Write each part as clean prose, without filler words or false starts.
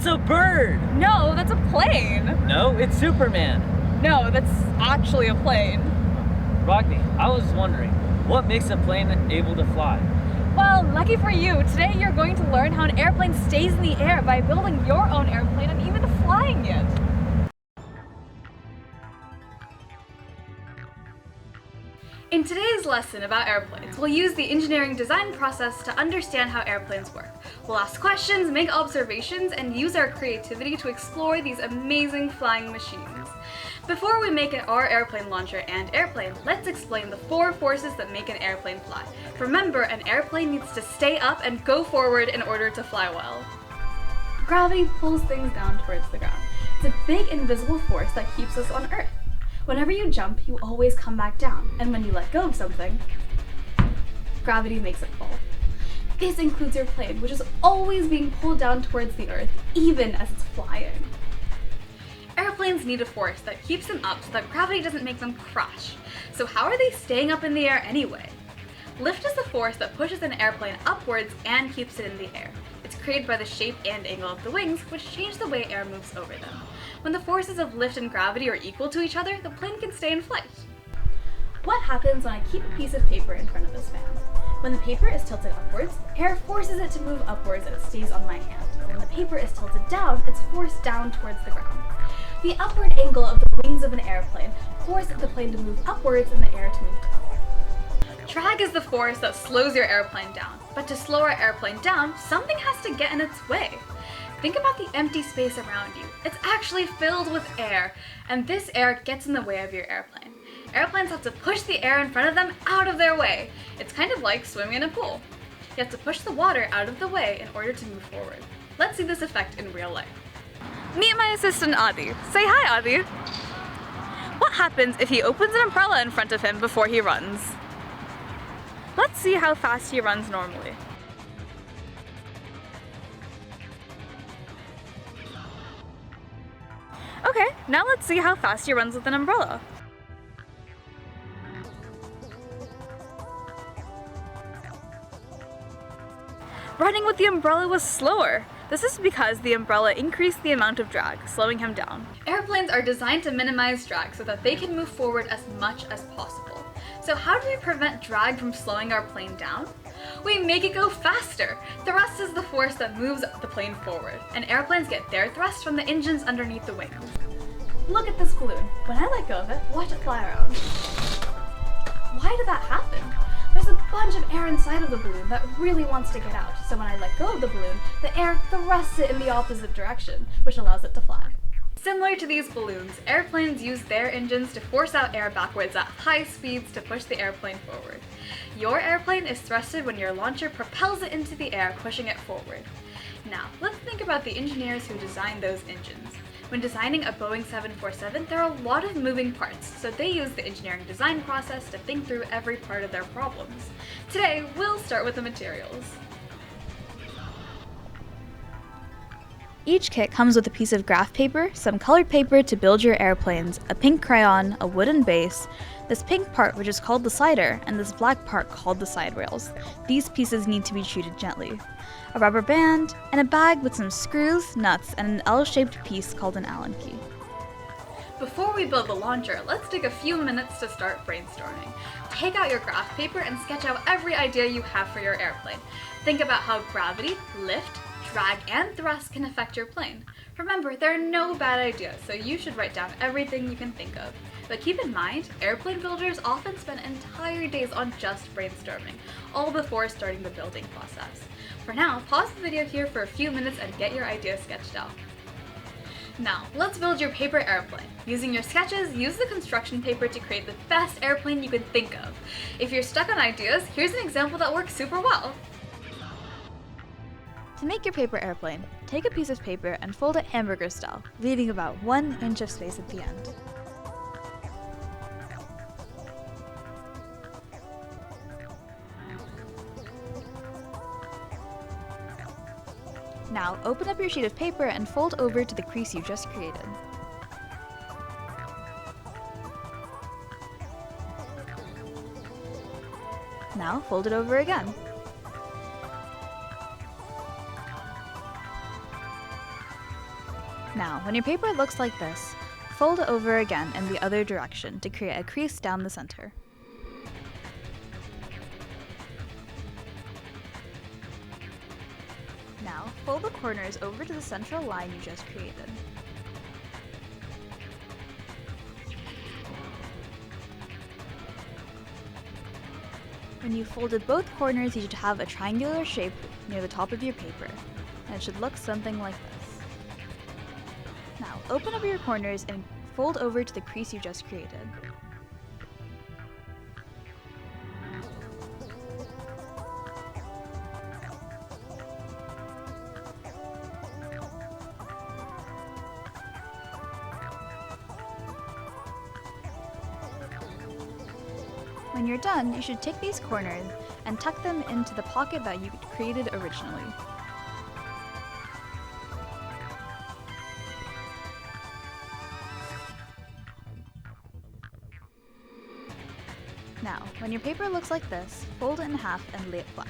a bird! No, that's a plane. No, it's Superman. No, that's actually a plane. Rockney, I was wondering, what makes a plane able to fly? Well, lucky for you, today you're going to learn how an airplane stays in the air by building your own airplane and even flying it. In today's lesson about airplanes, we'll use the engineering design process to understand how airplanes work. We'll ask questions, make observations, and use our creativity to explore these amazing flying machines. Before we make our airplane launcher and airplane, let's explain the 4 forces that make an airplane fly. Remember, an airplane needs to stay up and go forward in order to fly well. Gravity pulls things down towards the ground. It's a big invisible force that keeps us on Earth. Whenever you jump, you always come back down, and when you let go of something, gravity makes it fall. This includes your plane, which is always being pulled down towards the Earth, even as it's flying. Airplanes need a force that keeps them up so that gravity doesn't make them crash. So how are they staying up in the air anyway? Lift is the force that pushes an airplane upwards and keeps it in the air. It's created by the shape and angle of the wings, which change the way air moves over them. When the forces of lift and gravity are equal to each other, the plane can stay in flight. What happens when I keep a piece of paper in front of this fan? When the paper is tilted upwards, air forces it to move upwards and it stays on my hand. But when the paper is tilted down, it's forced down towards the ground. The upward angle of the wings of an airplane forces the plane to move upwards and the air to move down. Drag is the force that slows your airplane down, but to slow our airplane down, something has to get in its way. Think about the empty space around you. It's actually filled with air, and this air gets in the way of your airplane. Airplanes have to push the air in front of them out of their way. It's kind of like swimming in a pool. You have to push the water out of the way in order to move forward. Let's see this effect in real life. Meet my assistant Adi. Say hi, Adi. What happens if he opens an umbrella in front of him before he runs? Let's see how fast he runs normally. Okay, now let's see how fast he runs with an umbrella. Running with the umbrella was slower. This is because the umbrella increased the amount of drag, slowing him down. Airplanes are designed to minimize drag so that they can move forward as much as possible. So how do we prevent drag from slowing our plane down? We make it go faster! Thrust is the force that moves the plane forward, and airplanes get their thrust from the engines underneath the wings. Look at this balloon. When I let go of it, watch it fly around. Why did that happen? There's a bunch of air inside of the balloon that really wants to get out, so when I let go of the balloon, the air thrusts it in the opposite direction, which allows it to fly. Similar to these balloons, airplanes use their engines to force out air backwards at high speeds to push the airplane forward. Your airplane is thrusted when your launcher propels it into the air, pushing it forward. Now, let's think about the engineers who designed those engines. When designing a Boeing 747, there are a lot of moving parts, so they use the engineering design process to think through every part of their problems. Today, we'll start with the materials. Each kit comes with a piece of graph paper, some colored paper to build your airplanes, a pink crayon, a wooden base, this pink part which is called the slider, and this black part called the side rails. These pieces need to be treated gently. A rubber band, and a bag with some screws, nuts, and an L-shaped piece called an Allen key. Before we build the launcher, let's take a few minutes to start brainstorming. Take out your graph paper and sketch out every idea you have for your airplane. Think about how gravity, lift, drag, and thrust can affect your plane. Remember, there are no bad ideas, so you should write down everything you can think of. But keep in mind, airplane builders often spend entire days on just brainstorming, all before starting the building process. For now, pause the video here for a few minutes and get your ideas sketched out. Now, let's build your paper airplane. Using your sketches, use the construction paper to create the best airplane you can think of. If you're stuck on ideas, here's an example that works super well. To make your paper airplane, take a piece of paper and fold it hamburger style, leaving about 1 inch of space at the end. Now, open up your sheet of paper and fold over to the crease you just created. Now, fold it over again. Now, when your paper looks like this, fold it over again in the other direction to create a crease down the center. Now, fold the corners over to the central line you just created. When you've folded both corners, you should have a triangular shape near the top of your paper, and it should look something like this. Now, open up your corners and fold over to the crease you just created. When you're done, you should take these corners and tuck them into the pocket that you created originally. Now, when your paper looks like this, fold it in half and lay it flat.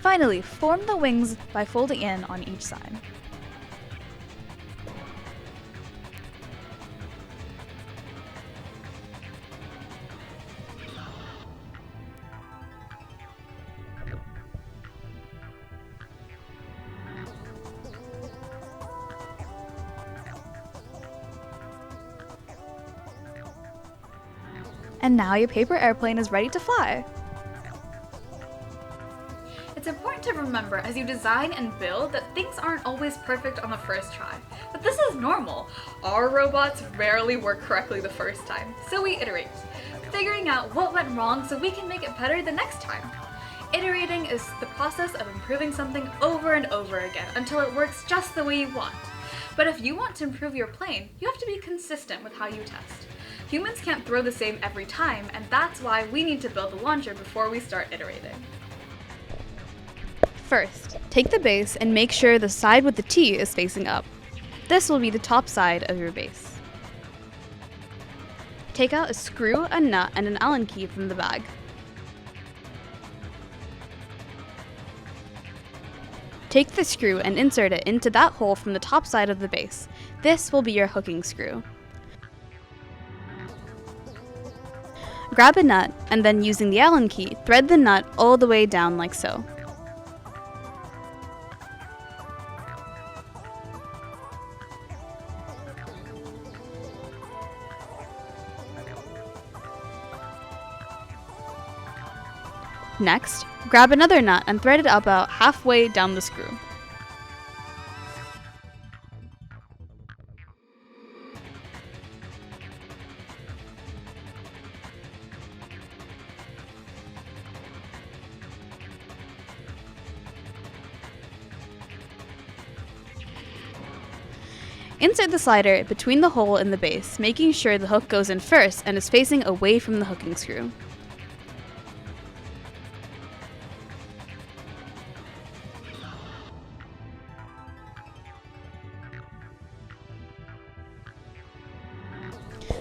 Finally, form the wings by folding in on each side. And now your paper airplane is ready to fly! It's important to remember as you design and build that things aren't always perfect on the first try. But this is normal. Our robots rarely work correctly the first time, so we iterate, figuring out what went wrong so we can make it better the next time. Iterating is the process of improving something over and over again until it works just the way you want. But if you want to improve your plane, you have to be consistent with how you test. Humans can't throw the same every time, and that's why we need to build the launcher before we start iterating. First, take the base and make sure the side with the T is facing up. This will be the top side of your base. Take out a screw, a nut, and an Allen key from the bag. Take the screw and insert it into that hole from the top side of the base. This will be your hooking screw. Grab a nut, and then using the Allen key, thread the nut all the way down like so. Next, grab another nut and thread it about halfway down the screw. Insert the slider between the hole in the base, making sure the hook goes in first and is facing away from the hooking screw.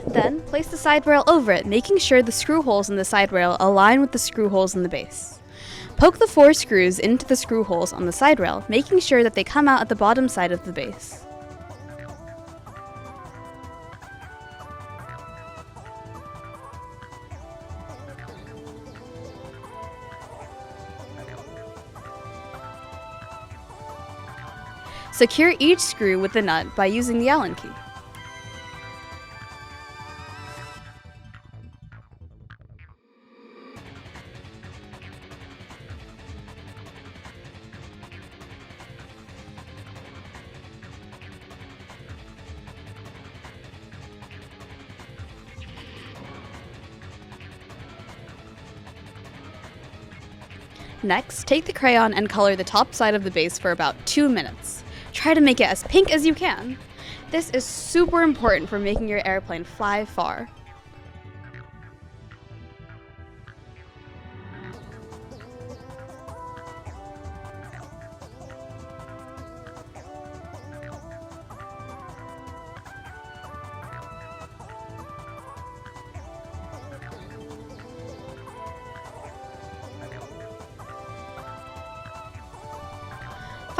Then, place the side rail over it, making sure the screw holes in the side rail align with the screw holes in the base. Poke the 4 screws into the screw holes on the side rail, making sure that they come out at the bottom side of the base. Secure each screw with the nut by using the Allen key. Next, take the crayon and color the top side of the base for about 2 minutes. Try to make it as pink as you can. This is super important for making your airplane fly far.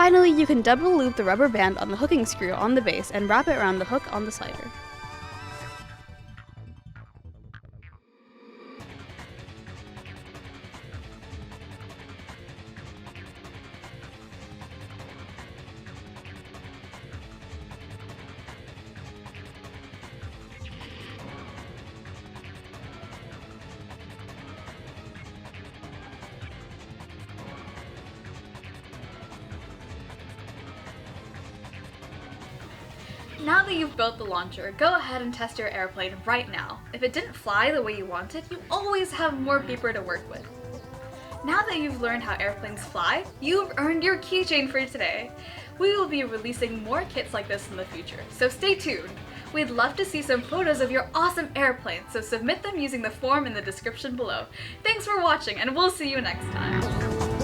Finally, you can double loop the rubber band on the hooking screw on the base and wrap it around the hook on the slider. Now that you've built the launcher, go ahead and test your airplane right now. If it didn't fly the way you wanted, you always have more paper to work with. Now that you've learned how airplanes fly, you've earned your keychain for today. We will be releasing more kits like this in the future, so stay tuned. We'd love to see some photos of your awesome airplanes, so submit them using the form in the description below. Thanks for watching, and we'll see you next time.